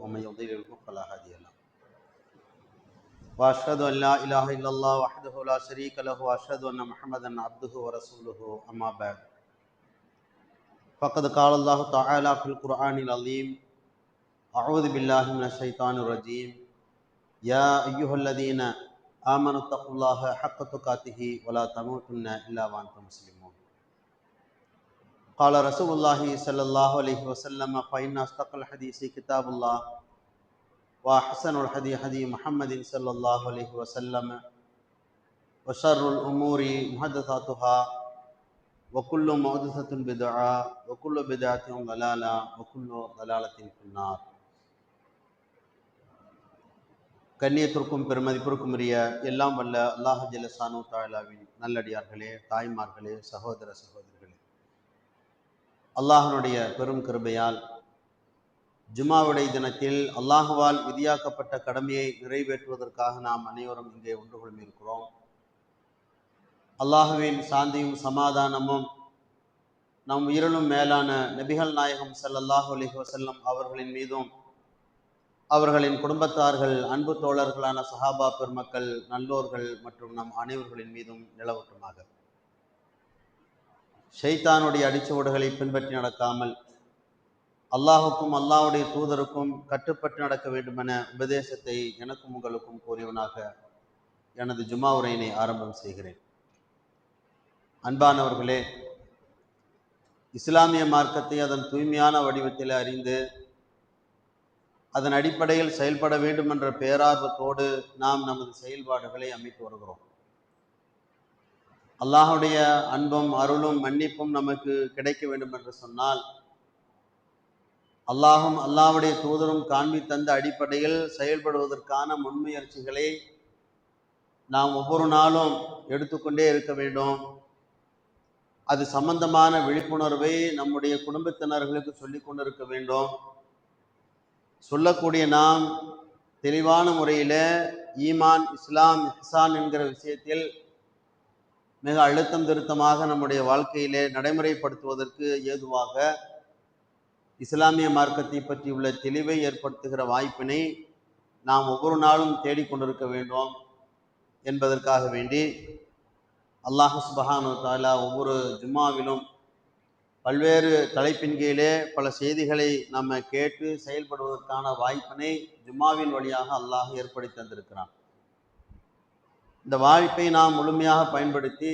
ومن يضلله فلا هادي له وأشهد أن لا إله إلا الله وحده لا شريك له وأشهد أن محمدا عبده ورسوله أما بعد فقد قال الله تعالى في القرآن العظيم أعوذ بالله من الشيطان الرجيم يا أيها الذين آمنوا اتقوا الله حق تقاته ولا تموتن إلا وأنتم مسلمون قال رسول الله صلى الله عليه وسلم فإن أصدق الحديث كتاب الله وأحسن الحديث حديث محمد صلى الله عليه وسلم وشر الأمور محدثاتها وكل محدثة بدعة وكل بدعة ضلالة وكل ضلالة في النار. கண்ணியத்திற்கும் பெருமதிப்பிற்கும் உரிய எல்லாம் வல்ல அல்லாஹ் ஜல்லஷானு தஆலாவின் நல்லடியார்களே, தாய்மார்களே, சகோதர சகோதரிகளே, அல்லாஹ்வுடைய பெரும் கிருபையால் ஜுமாவுடைய தினத்தில் அல்லாஹுவால் விதியாக்கப்பட்ட கடமையை நிறைவேற்றுவதற்காக நாம் அனைவரும் இங்கே ஒன்று கொள்ளிருக்கிறோம். அல்லாஹுவின் சாந்தியும் சமாதானமும் நம் உயிரினும் மேலான நபிகள் நாயகம் ஸல்லல்லாஹு அலைஹி வஸல்லம் அவர்களின் மீதும் அவர்களின் குடும்பத்தார்கள், அன்பு தோழர்களான சஹாபா பெருமக்கள், நல்லோர்கள் மற்றும் நம் அனைவர்களின் மீதும் நிலவட்டுமாக. ஷைத்தானுடைய அடிச்சுவடுகளை பின்பற்றி நடக்காமல் அல்லாஹுக்கும் அல்லாஹ்வுடைய தூதருக்கும் கட்டுப்பட்டு நடக்க வேண்டுமென உபதேசத்தை எனக்கும் உங்களுக்கும் கூறியவனாக எனது ஜுமா உரையினை ஆரம்பம் செய்கிறேன். அன்பானவர்களே, இஸ்லாமிய மார்க்கத்தை அதன் தூய்மையான வடிவத்தில் அறிந்து அதன் அடிப்படையில் செயல்பட வேண்டும் என்ற பேரார்வத்தோடு நாம் நமது செயல்பாடுகளை அமைத்து வருகிறோம். அல்லாஹுடைய அன்பும் அருளும் மன்னிப்பும் நமக்கு கிடைக்க வேண்டும் என்று சொன்னால் அல்லாஹும் அல்லாஹ்வுடைய தூதரும் காண்பி தந்த அடிப்படையில் செயல்படுவதற்கான முன்முயற்சிகளை நாம் ஒவ்வொரு நாளும் எடுத்துக்கொண்டே இருக்க வேண்டும். அது சம்பந்தமான விழிப்புணர்வை நம்முடைய குடும்பத்தினர்களுக்கு சொல்லிக் கொண்டிருக்க வேண்டும். சொல்லக்கூடிய நாம் தெளிவான முறையில் ஈமான், இஸ்லாம், இஹ்சான் என்கிற விஷயத்தில் மிக அழுத்தம் திருத்தமாக நம்முடைய வாழ்க்கையிலே நடைமுறைப்படுத்துவதற்கு ஏதுவாக இஸ்லாமிய மார்க்கத்தை பற்றியுள்ள தெளிவை ஏற்படுத்துகிற வாய்ப்பினை நாம் ஒவ்வொரு நாளும் தேடிக்கொண்டிருக்க வேண்டும் என்பதற்காக வேண்டி அல்லாஹ் சுப்ஹானஹு வ தஆலா ஒவ்வொரு ஜும்மாவிலும் பல்வேறு தலைப்பின் கீழே பல செய்திகளை நம்ம கேட்டு செயல்படுவதற்கான வாய்ப்பினை ஜும்மாவின் வழியாக அல்லாஹ் ஏற்படுத்தி தந்திருக்கிறான். இந்த வாய்ப்பை நாம் முழுமையாக பயன்படுத்தி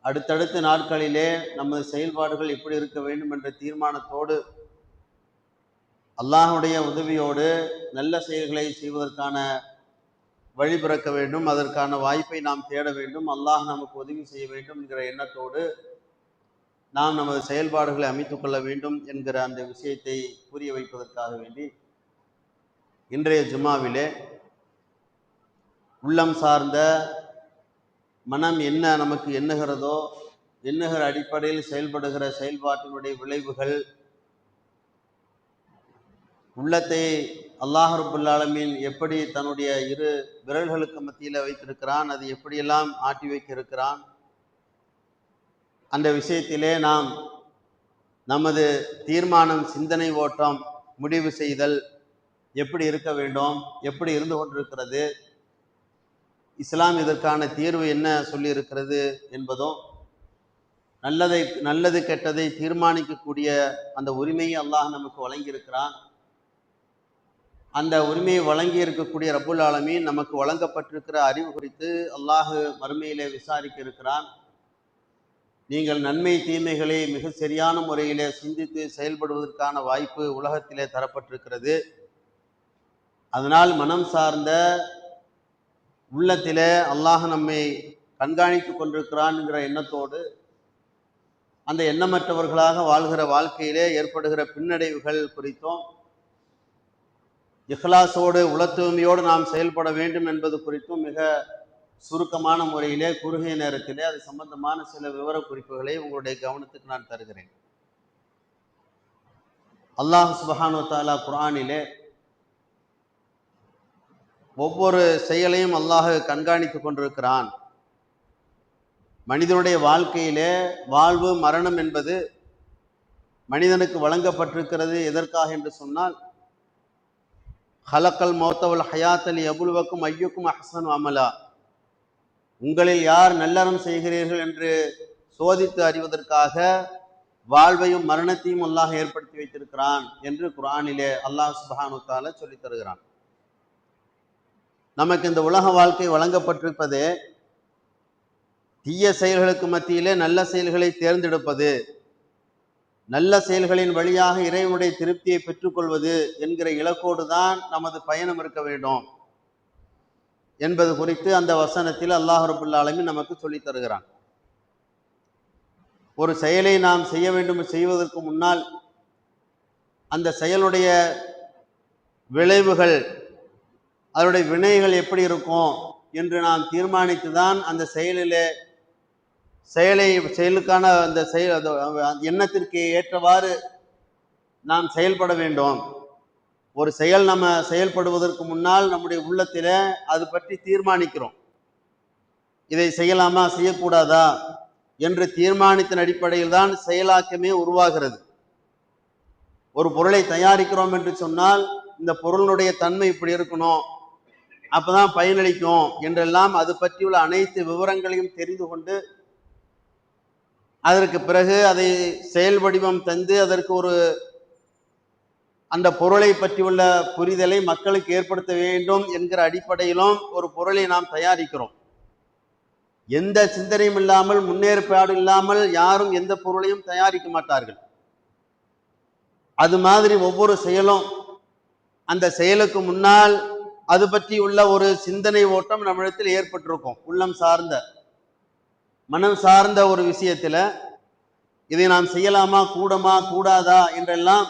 அடுத்தடுத்த நாட்களிலே நமது செயல்பாடுகள் எப்படி இருக்க வேண்டும் என்ற தீர்மானத்தோடு அல்லாஹ்வுடைய உதவியோடு நல்ல செயல்களை செய்வதற்கான வழி பிறக்க வேண்டும். அதற்கான வாய்ப்பை நாம் தேட வேண்டும். அல்லாஹ் நமக்கு உதவி செய்ய வேண்டும் என்கிற எண்ணத்தோடு நாம் நமது செயல்பாடுகளை அமைத்துக் கொள்ள வேண்டும் என்கிற அந்த விஷயத்தை புரிய வைப்பதற்காக வேண்டி இன்றைய ஜும்மாவிலே உள்ளம் சார்ந்த மனம் என்ன நமக்கு எண்ணுகிறதோ, எண்ணுகிற அடிப்படையில் செயல்படுகிற செயல்பாட்டினுடைய விளைவுகள், உள்ளத்தை அல்லாஹ் ரப்புல் ஆலமீன் எப்படி தன்னுடைய இரு விரல்களுக்கு மத்தியில் வைத்திருக்கிறான், அது எப்படியெல்லாம் ஆட்டி வைக்க இருக்கிறான், அந்த விஷயத்திலே நாம் நமது தீர்மானம், சிந்தனை ஓட்டம், முடிவு செய்தல் எப்படி இருக்க வேண்டும், எப்படி இருந்து கொண்டிருக்கிறது, இஸ்லாம் இதற்கான தீர்வு என்ன சொல்லி இருக்கிறது என்பதும், நல்லது கெட்டதை தீர்மானிக்கக்கூடிய அந்த உரிமையை அல்லாஹ் நமக்கு வழங்கியிருக்கிறான். அந்த உரிமையை வழங்கி இருக்கக்கூடிய ரப்புல் ஆலமீன் நமக்கு வழங்கப்பட்டிருக்கிற அறிவு குறித்து அல்லாஹ் மறுமையிலே விசாரிக்க இருக்கிறான். நீங்கள் நன்மை தீமைகளை மிக சரியான முறையிலே சிந்தித்து செயல்படுவதற்கான வாய்ப்பு உலகத்திலே தரப்பட்டிருக்கிறது. அதனால் மனம் சார்ந்த உள்ளத்திலே அல்லாஹ் நம்மை கண்காணித்து கொண்டிருக்கிறான் என்கிற எண்ணத்தோடு அந்த எண்ணமற்றவர்களாக வாழ்கிற வாழ்க்கையிலே ஏற்படுகிற பின்னடைவுகள் குறித்தும், இஹ்லாஸோடு உளத்தூய்மையோடு நாம் செயல்பட வேண்டும் என்பது குறித்தும் மிக சுருக்கமான முறையிலே குறுகிய நேரத்திலே அது சம்பந்தமான சில விவர குறிப்புகளை உங்களுடைய கவனத்துக்கு நான் தருகிறேன். அல்லாஹ் சுப்ஹானஹு வ தஆலா குர்ஆனிலே ஒவ்வொரு செயலையும் அல்லாஹ் கண்காணித்து கொண்டிருக்கிறான். மனிதனுடைய வாழ்க்கையிலே வாழ்வு மரணம் என்பது மனிதனுக்கு வழங்கப்பட்டிருக்கிறது. எதற்காக என்று சொன்னால், ஹலக்கல் மௌத்தவல் ஹயாத்தலி எபுலுவக்கும் ஐயுக்கும் அஹ்சனு அமலா, உங்களில் யார் நல்லறம் செய்கிறீர்கள் என்று சோதித்து அறிவதற்காக வாழ்வையும் மரணத்தையும் அல்லாஹ் ஏற்படுத்தி வைத்திருக்கிறான் என்று குர்ஆனிலே அல்லாஹ் சுப்ஹானஹு வ தஆலா சொல்லித் தருகிறான். நமக்கு இந்த உலக வாழ்க்கை வழங்கப்பட்டிருப்பதே தீய செயல்களுக்கு மத்தியிலே நல்ல செயல்களை தேர்ந்தெடுப்பது, நல்ல செயல்களின் வழியாக இறைவனுடைய திருப்தியை பெற்றுக்கொள்வது என்கிற இலக்கோடு தான் நமது பயணம் இருக்க வேண்டும் என்பது குறித்து அந்த வசனத்தில் அல்லாஹ் ரப்பல் ஆலமீன் நமக்கு சொல்லித் தருகிறான். ஒரு செயலை நாம் செய்ய வேண்டும், செய்வதற்கு முன்னால் அந்த செயலுடைய விளைவுகள், அதனுடைய வினைகள் எப்படி இருக்கும் என்று நாம் தீர்மானித்து தான் அந்த செயலுக்கான அந்த எண்ணத்திற்கு ஏற்றவாறு நாம் செயல்பட வேண்டும். ஒரு செயல் நம்ம செயல்படுவதற்கு முன்னால் நம்முடைய உள்ளத்தில அது பற்றி தீர்மானிக்கிறோம். இதை செய்யலாமா செய்யக்கூடாதா என்று தீர்மானித்தின் அடிப்படையில் தான் செயலாக்கமே உருவாகிறது. ஒரு பொருளை தயாரிக்கிறோம் என்று சொன்னால் இந்த பொருளுடைய தன்மை இப்படி இருக்கணும், அப்பதான் பயனளிக்கும் என்றெல்லாம் அது பற்றியுள்ள அனைத்து விவரங்களையும் தெரிந்து கொண்டு அதற்கு பிறகு அதை செயல் வடிவம் தந்து அதற்கு அந்த பொருளை பற்றியுள்ள புரிதலை மக்களுக்கு ஏற்படுத்த வேண்டும் என்கிற அடிப்படையிலும் ஒரு பொருளை நாம் தயாரிக்கிறோம். எந்த சிந்தனையும் இல்லாமல், முன்னேற்பாடு இல்லாமல் யாரும் எந்த பொருளையும் தயாரிக்க மாட்டார்கள். அது மாதிரி ஒவ்வொரு செயலும் அந்த செயலுக்கு முன்னால் அது பற்றி உள்ள ஒரு சிந்தனை ஓட்டம் நம்மிடத்தில் ஏற்பட்டிருக்கும். உள்ளம் சார்ந்த, மனம் சார்ந்த ஒரு விஷயத்துல இதை நாம் செய்யலாமா கூடாதா என்றெல்லாம்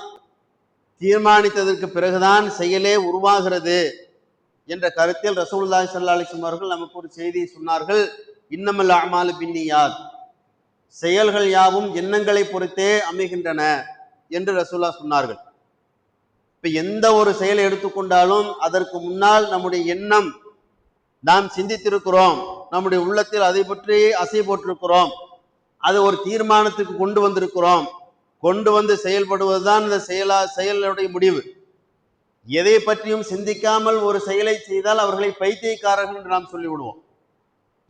தீர்மானித்ததற்கு பிறகுதான் செயலே உருவாகிறது என்ற கருத்தில் ரசூலுல்லாஹி ஸல்லல்லாஹு அலைஹி வஸல்லம் அவர்கள் நமக்கு ஒரு செய்தியை சொன்னார்கள். இன்னமல் அஅமாலு பின்னியாத், செயல்கள் யாவும் எண்ணங்களை பொறுத்தே அமைகின்றன என்று ரசூலுல்லாஹ் சொன்னார்கள். இப்ப எந்த ஒரு செயலை எடுத்துக்கொண்டாலும் அதற்கு முன்னால் நம்முடைய எண்ணம், நாம் சிந்தித்திருக்கிறோம், நம்முடைய உள்ளத்தில் அதை பற்றி அசை போட்டிருக்கிறோம், அது ஒரு தீர்மானத்துக்கு கொண்டு வந்திருக்கிறோம், கொண்டு வந்து செயல்படுவதுதான் இந்த செயலுடைய முடிவு. எதை பற்றியும் சிந்திக்காமல் ஒரு செயலை செய்தால் அவர்களை பைத்தியக்காரர்கள் என்று நாம் சொல்லிவிடுவோம்.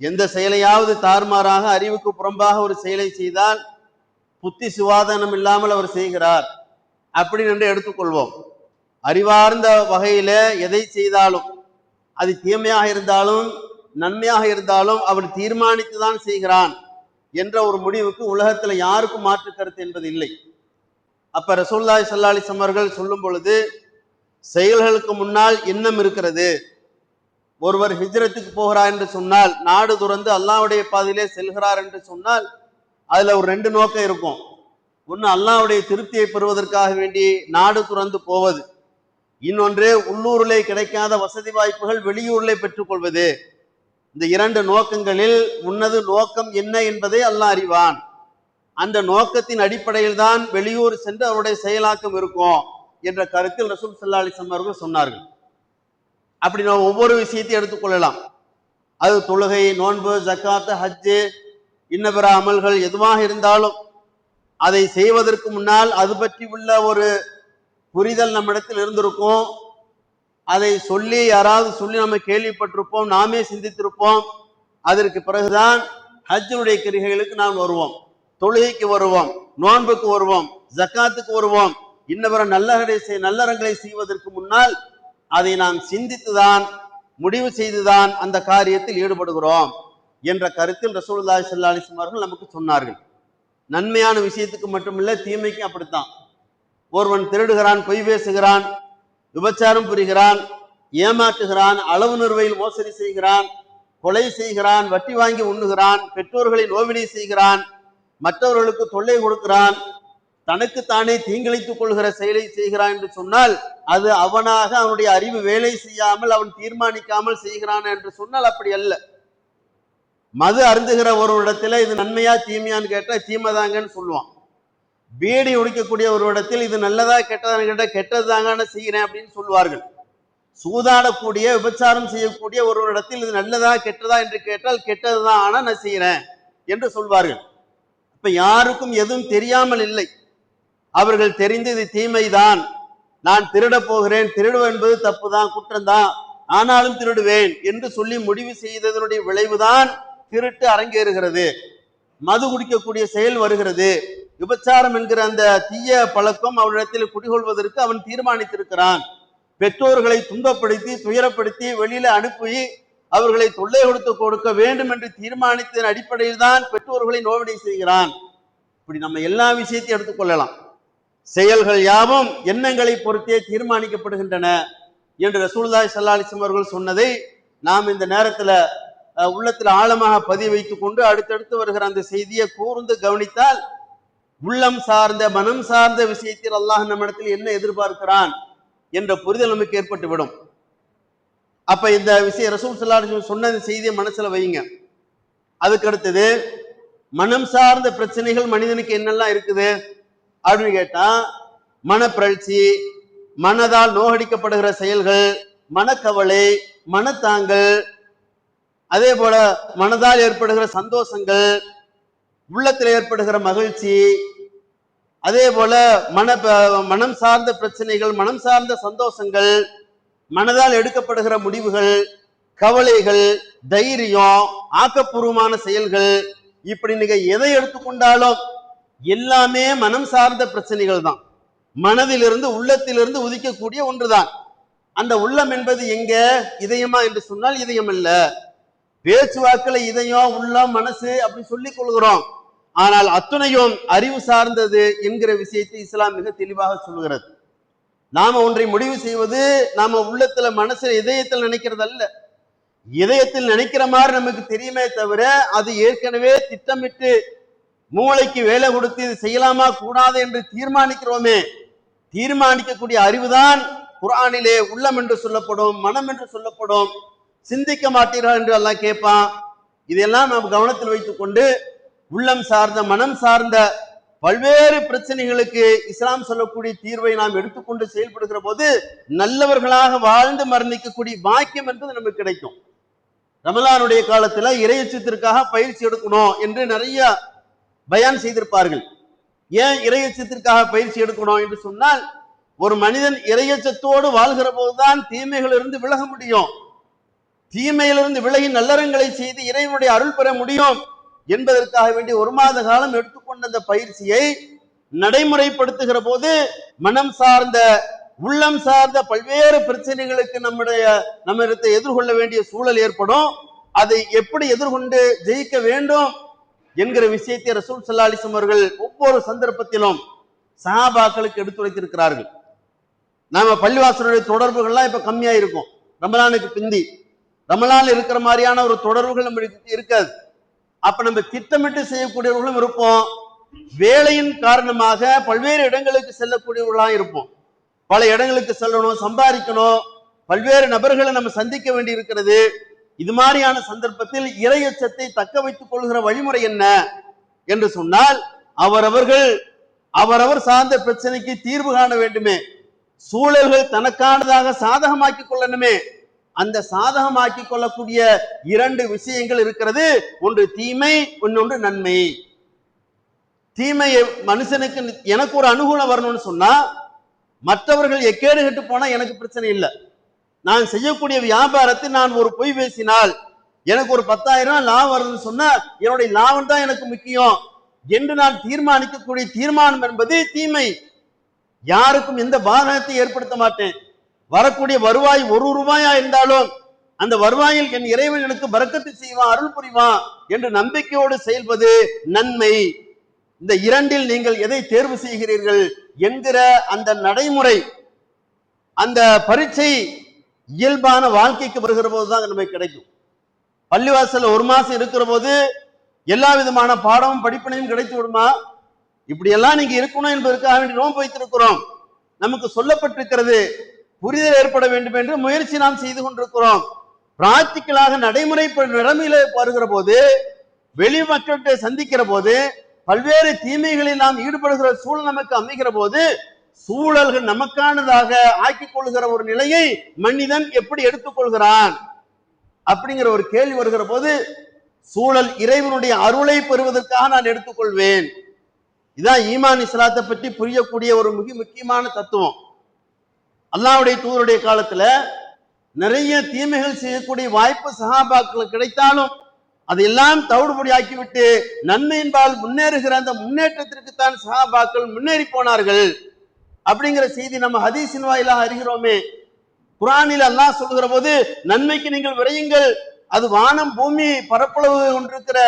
எந்த செயலையாவது தாறுமாறாக அறிவுக்கு புறம்பாக ஒரு செயலை செய்தால் புத்தி சுவாதனம் இல்லாமல் அவர் செய்கிறார் அப்படின்னு என்று எடுத்துக்கொள்வோம். அறிவார்ந்த வகையில எதை செய்தாலும், அது தீமையாக இருந்தாலும் நன்மையாக இருந்தாலும் அவர் தீர்மானித்துதான் செய்கிறான் என்ற ஒரு முடிவுக்கு உலகத்துல யாருக்கும் மாற்று கருத்து என்பது இல்லை. அப்ப ரசூலுல்லாஹி ஸல்லல்லாஹு அலைஹி வஸல்லம் அவர்கள் சொல்லும் பொழுது செயல்களுக்கு முன்னால் எண்ணம் இருக்கிறது. ஒருவர் ஹிஜ்ரத்துக்கு போகிறார் என்று சொன்னால், நாடு துறந்து அல்லாஹ்வுடைய பாதையிலே செல்கிறார் என்று சொன்னால் அதுல ஒரு 2 நோக்கம் இருக்கும். ஒன்று அல்லாஹ்வுடைய திருப்தியை பெறுவதற்காக வேண்டி நாடு துறந்து போவது, இன்னொன்று உள்ளூரிலே கிடைக்காத வசதி வாய்ப்புகள் வெளியூரிலே பெற்றுக்கொள்வது. இந்த 2 நோக்கங்களில் உன்னது நோக்கம் என்ன என்பதை அல்லாஹ் அறிவான். அந்த நோக்கத்தின் அடிப்படையில் தான் வெளியூர் சென்று அவருடைய செயலாக்கம் இருக்கும் என்ற கருத்தில் ரசூல் ஸல்லல்லாஹு அலைஹி வஸல்லம் அவர்கள் சொன்னார்கள். அப்படி நாம் ஒவ்வொரு விஷயத்தையும் எடுத்துக்கொள்ளலாம். அது தொழுகை, நோன்பு, ஜக்காத்து, ஹஜ்ஜு, இன்ன பிற அமல்கள் எதுவாக இருந்தாலும் அதை செய்வதற்கு முன்னால் அது பற்றி உள்ள ஒரு புரிதல் நம்மிடத்தில் இருந்திருக்கும். அதை யாராவது சொல்லி நம்ம கேள்விப்பட்டிருப்போம், நாமே சிந்தித்திருப்போம். அதற்கு பிறகுதான் ஹஜ்ஜுடைய கிரிகைகளுக்கு நாம் வருவோம், தொழுகைக்கு வருவோம், நோன்புக்கு வருவோம், ஜக்காத்துக்கு வருவோம். இன்னவர நல்லறங்களை செய்வதற்கு முன்னால் அதை நாம் சிந்தித்துதான், முடிவு செய்துதான் அந்த காரியத்தில் ஈடுபடுகிறோம் என்ற கருத்தில் ரசூலுல்லாஹி ஸல்லல்லாஹு அலைஹி வஸல்லம் அவர்கள் நமக்கு சொன்னார்கள். நன்மையான விஷயத்துக்கு மட்டுமில்ல, தீமைக்கும் அப்படித்தான். ஒருவன் திருடுகிறான், பொய் பேசுகிறான், விபச்சாரம் புரிகிறான், ஏமாற்றுகிறான், அளவு நிறுவையில் மோசடி செய்கிறான், கொலை செய்கிறான், வட்டி வாங்கி உண்ணுகிறான், பெற்றோர்களை நோவினை செய்கிறான், மற்றவர்களுக்கு தொல்லை கொடுக்கிறான், தனக்குத்தானே தீங்கிழைத்துக் கொள்கிற செயலை செய்கிறான் என்று சொன்னால் அது அவனாக அவனுடைய அறிவு வேலை செய்யாமல் அவன் தீர்மானிக்காமல் செய்கிறான் என்று சொன்னால் அப்படி அல்ல. மது அருந்துகிற ஒரு இடத்துல இது நன்மையா தீமையான்னு கேட்டா தீமைதாங்கன்னு சொல்லுவான். பீடி உடிக்கக்கூடிய ஒரு இடத்தில் இது நல்லதா கெட்டதான்னு கேட்டா கெட்டதாங்கன்னு செய்கிறேன் அப்படின்னு சொல்லுவார்கள். சூதாடக்கூடிய, விபச்சாரம் செய்யக்கூடிய ஒரு இடத்தில் இது நல்லதா கெட்டதா என்று கேட்டால் கெட்டதுதான், ஆனா நான் செய்கிறேன் என்று சொல்வார்கள். இப்ப யாருக்கும் எதுவும் தெரியாமல் இல்லை, அவர்கள் தெரிந்து இது தீமைதான் நான் திருட போகிறேன், திருடுவேன் என்பது தப்பு தான், குற்றம் தான், ஆனாலும் திருடுவேன் என்று சொல்லி முடிவு செய்ததனுடைய விளைவுதான் திருட்டு அரங்கேறுகிறது, மது குடிக்கக்கூடிய செயல் வருகிறது, விபச்சாரம் என்கிற அந்த தீய பழக்கம் அவனிடத்தில் குடிகொள்வதற்கு அவன் தீர்மானித்திருக்கிறான். பெற்றோர்களை துன்பப்படுத்தி துயரப்படுத்தி வெளியில அனுப்பி அவர்களை தொல்லை கொடுக்க வேண்டும் என்று தீர்மானித்ததன் அடிப்படையில் தான் பெற்றோர்களை நோவினை செய்கிறான். இப்படி நம்ம எல்லா விஷயத்தையும் எடுத்துக்கொள்ளலாம். செயல்கள் யாவும் எண்ணங்களை பொறுத்தே தீர்மானிக்கப்படுகின்றன என்று ரசூலுல்லாஹி ஸல்லல்லாஹு அலைஹி வஸல்லம் அவர்கள் சொன்னதை நாம் இந்த நேரத்தில் உள்ளத்தில் ஆழமாக பதிய வைத்துக் கொண்டு அடுத்தடுத்து வருகிற அந்த செய்தியை கூர்ந்து கவனித்தால் உள்ளம் சார்ந்த மனம் சார்ந்த விஷயத்தில் அல்லாஹ் நம்மிடத்தில் என்ன எதிர்பார்க்கிறான் என்ற புரிதல் நமக்கு ஏற்பட்டுவிடும். அப்ப இந்த விஷயம் ரசூல் ஸல்லல்லாஹு அலைஹி வஸல்லம் சொன்ன செய்தியை மனசுல வைங்க. அதுக்கு அடுத்தது மனம் சார்ந்த பிரச்சனைகள் மனிதனுக்கு என்னெல்லாம் இருக்குது அப்படின்னு கேட்டா, மனப்பிரழ்ச்சி, மனதால் நோகடிக்கப்படுகிற செயல்கள், மனக்கவலை, மனத்தாங்கல், அதே போல மனதால் ஏற்படுகிற சந்தோஷங்கள், உள்ளத்தில் ஏற்படுகிற மகிழ்ச்சி, அதே போல மனம் சார்ந்த பிரச்சனைகள், மனம் சார்ந்த சந்தோஷங்கள், மனதால் எடுக்கப்படுகிற முடிவுகள், கவலைகள், தைரியம், ஆக்கப்பூர்வமான செயல்கள், இப்படி நீங்க எதை எடுத்துக்கொண்டாலும் எல்லாமே மனம் சார்ந்த பிரச்சனைகள் தான். மனதிலிருந்து உள்ளத்திலிருந்து உதிக்கக்கூடிய ஒன்றுதான். அந்த உள்ளம் என்பது எங்க? இதயமா என்று சொன்னால் இதயம் அல்ல. பேச்சுவாக்கில் இதயம், உள்ளம், மனசு அப்படி சொல்லிக் கொள்கிறோம். ஆனால் அத்துணையும் அறிவு சார்ந்தது என்கிற விஷயத்தை இஸ்லாம் மிக தெளிவாக சொல்கிறது. நாம ஒன்றை முடிவு செய்வது நாம உள்ளத்துல மனசுல இதயத்தில் நினைக்கிறது அல்ல. இதயத்தில் நினைக்கிற மாதிரி நமக்கு தெரியுமே தவிர அது ஏற்கனவே திட்டமிட்டு மூளைக்கு வேலை கொடுத்து இது செய்யலாமா கூடாது என்று தீர்மானிக்கிறோமே, தீர்மானிக்கக்கூடிய அறிவுதான் குர்ஆனிலே உள்ளம் என்று சொல்லப்படும், மனம் என்று சொல்லப்படும். சிந்திக்க மாட்டீர்கள் என்று எல்லாம் கேட்பான். இதெல்லாம் நாம் கவனத்தில் வைத்துக் கொண்டு உள்ளம் சார்ந்த மனம் சார்ந்த பல்வேறு பிரச்சனைகளுக்கு இஸ்லாம் சொல்லக்கூடிய தீர்வை நாம் எடுத்துக்கொண்டு செயல்படுகிற போது நல்லவர்களாக வாழ்ந்து மரணிக்கக்கூடிய பாக்கியம் என்பது நமக்கு கிடைக்கும். ரமலானுடைய காலத்துல இறையச்சத்திற்காக பயிற்சி எடுக்கணும் என்று நிறைய பயான் செய்திருப்பார்கள். ஏன் இறையச்சத்திற்காக பயிற்சி எடுக்கணும் என்று சொன்னால், ஒரு மனிதன் இறையச்சத்தோடு வாழ்கிற போதுதான் தீமைகளிலிருந்து விலக முடியும். தீமையிலிருந்து விலகி நல்லறங்களை செய்து இறைவனுடைய அருள் பெற முடியும் என்பதற்காக வேண்டி ஒரு மாத காலம் எடுத்துக்கொண்ட அந்த பயிற்சியை நடைமுறைப்படுத்துகிற போது மனம் சார்ந்த உள்ளம் சார்ந்த பல்வேறு பிரச்சனைகளுக்கு நம்மிடத்தை எதிர்கொள்ள வேண்டிய சூழல் ஏற்படும். அதை எப்படி எதிர்கொண்டு ஜெயிக்க வேண்டும் என்கிற விஷயத்தை ரசூல் ஸல்லல்லாஹு அலைஹி வஸல்லம் அவர்கள் ஒவ்வொரு சந்தர்ப்பத்திலும் சஹாபாக்களுக்கு எடுத்துரைத்திருக்கிறார்கள். நாம பள்ளிவாசலுடைய தொடர்புகள்லாம் இப்ப கம்மியா இருக்கும். ரமலானுக்கு பிந்தி ரமலான் இருக்கிற மாதிரியான ஒரு தொடர்புகள் நம்மளுக்கு இருக்காது. அப்ப நம்ம திட்டமிட்டு செய்யக்கூடியவர்களும் இருப்போம், வேலையின் காரணமாக பல்வேறு இடங்களுக்கு செல்லக்கூடியவர்களாக இருப்போம். பல இடங்களுக்கு செல்லணும், சம்பாதிக்கணும், பல்வேறு நபர்களை நம்ம சந்திக்க வேண்டி இருக்கிறது. இது மாதிரியான சந்தர்ப்பத்தில் இறையச்சத்தை தக்க வைத்துக் கொள்கிற வழிமுறை என்ன என்று சொன்னால், அவரவர் சார்ந்த பிரச்சனைக்கு தீர்வு காண வேண்டுமே, சூழல்கள் தனக்கானதாக சாதகமாக்கி கொள்ளணுமே. அந்த சாதகமாக்கி கொள்ளக்கூடிய இரண்டு விஷயங்கள் இருக்கிறது. ஒன்று தீமை, இன்னொன்று நன்மை. தீமை மனுஷனுக்கு எனக்கு ஒரு அனுகூலம் வரணும்னு சொன்னா, மற்றவர்கள் எக்கேடு கெட்டு போனா எனக்கு பிரச்சனை இல்லை. நான் செய்யக்கூடிய வியாபாரத்தை நான் ஒரு பொய் பேசினால் எனக்கு ஒரு 10,000 லாபம் வருதுன்னு சொன்னா என்னுடைய லாபம் தான் எனக்கு முக்கியம் என்று நான் தீர்மானிக்கக்கூடிய தீர்மானம் என்பது தீமை. யாருக்கும் எந்த பாதகத்தை ஏற்படுத்த மாட்டேன். வரக்கூடிய வருவாய் 1 ரூபாயா இருந்தாலும் அந்த வருவாயில் என் இறைவன் எனக்கு பரக்கத்து செய்வான், அருள் புரிவான் என்று நம்பிக்கையோடு செயல்பது நன்மை. இந்த இரண்டில் நீங்கள் எதை தேர்வு செய்கிறீர்கள் என்கிற அந்த நடைமுறை, அந்த பரீட்சை இயல்பான வாழ்க்கைக்கு வருகிற போதுதான் நமக்கு கிடைக்கும். பள்ளிவாசல் 1 மாசம் இருக்கிற போது எல்லா விதமான பாடமும் படிப்பினையும் கிடைத்து விடுமா? இப்படியெல்லாம் நீங்க இருக்கணும் என்பதற்காக வேண்டி நோன்பு வைத்திருக்கிறோம். நமக்கு சொல்லப்பட்டிருக்கிறது, புரிதல் ஏற்பட வேண்டும் என்று முயற்சி நாம் செய்து கொண்டிருக்கிறோம். பிராக்டிக்கலாக நடைமுறை நிலைமையில வருகிற போது, வெளி மக்கள்கிட்ட சந்திக்கிற போது, பல்வேறு தீமைகளில் நாம் ஈடுபடுகிற சூழல் நமக்கு அமைகிற போது, சூழல்கள் நமக்கானதாக ஆக்கிக் கொள்கிற ஒரு நிலையை மனிதன் எப்படி எடுத்துக்கொள்கிறான் அப்படிங்கிற ஒரு கேள்வி வருகிற போது, சூழல் இறைவனுடைய அருளை பெறுவதற்காக நான் எடுத்துக்கொள்வேன். இதான் ஈமான் இஸ்லாத்தை பற்றி புரியக்கூடிய ஒரு மிக முக்கியமான தத்துவம். அல்லாஹ்வுடைய தூதருடைய காலத்துல நிறைய தீமைகள் செய்யக்கூடிய வாய்ப்பு சஹாபாக்களுக்கு கிடைத்தாலும் அதையெல்லாம் தவிடுபடி ஆக்கிவிட்டு நன்மையின்பால் முன்னேறுகிற அந்த முன்னேற்றத்திற்குத்தான் சஹாபாக்கள் முன்னேறி போனார்கள் அப்படிங்கிற செய்தி நம்ம ஹதீஸின் வாயிலாக அறிகிறோமே. குர்ஆனில் அல்லாஹ் சொல்லுகிற போது நன்மைக்கு நீங்கள் விரையுங்கள், அது வானம் பூமி பரப்பளவு கொண்டிருக்கிற